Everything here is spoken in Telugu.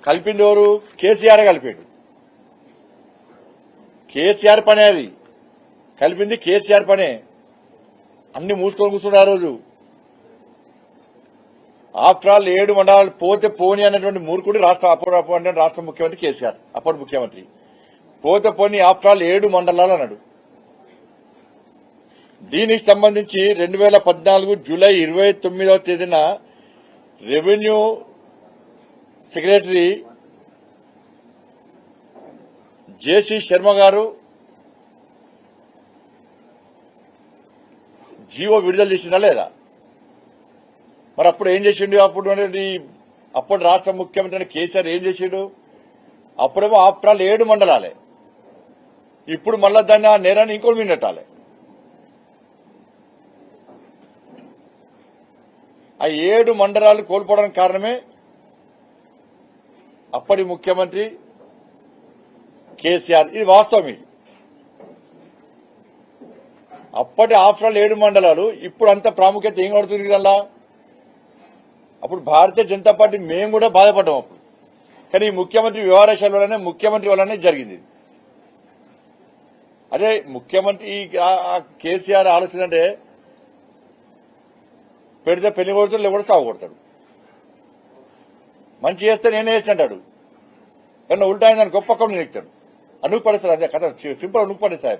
కలిపింది ఎవరు? కేసీఆర్ కలిపాడు. కేసీఆర్ పనే అది, కలిపింది కేసీఆర్ పనే. అన్ని మూసుకొని కూర్చున్నారు ఆ రోజు. ఆఫ్టర్ ఆల్ 7 మండలాలు పోతే పోని అన్నటువంటి మూర్ఖుడు రాష్ట్ర ముఖ్యమంత్రి కేసీఆర్, అప్పటి ముఖ్యమంత్రి. పోతే పోని ఆఫ్టర్ ఆల్ 7 మండలాలు అన్నాడు. దీనికి సంబంధించి 2014 జూలై 29వ తేదీన రెవెన్యూ సెక్రటరీ జేసీ శర్మ గారు జీవో విడుదల చేసిందా లేదా? మరి అప్పుడు ఏం చేసిండు? అప్పుడు రాష్ట్ర ముఖ్యమంత్రి కేసీఆర్ ఏం చేసిండు? అప్పుడేమో ఆఫ్టర్ ఆల్ 7 మండలాలే, ఇప్పుడు మళ్ళా దాన్ని ఆ నేరాన్ని ఇంకోటి మీద నెట్టాలి. ఆ 7 మండలాలు కోల్పోవడానికి కారణమే అప్పటి ముఖ్యమంత్రి కేసీఆర్. ఇది వాస్తవం. ఇది అప్పటి ఆఫ్టర్ ఆల్ 7 మండలాలు ఇప్పుడు అంత ప్రాముఖ్యత ఏం కడుతుంది కదా. అప్పుడు భారతీయ జనతా పార్టీ మేము కూడా బాధపడ్డాం అప్పుడు. కానీ ముఖ్యమంత్రి వ్యవహారాల వల్లనే, ముఖ్యమంత్రి వల్లనే జరిగింది. అదే ముఖ్యమంత్రి కేసీఆర్ ఆలోచన అంటే పెడితే పెళ్లి కొడతాడు, లేకపోతే సాగు కొడతాడు. మంచి చేస్తే నేనే చేసి అంటాడు, కానీ ఉల్టా అయిందని గొప్ప నేను ఎక్కుతాడు. అనుకు పడేస్తాడు. అదే కథ సింపుల్, అనుకు పడేస్తాయి.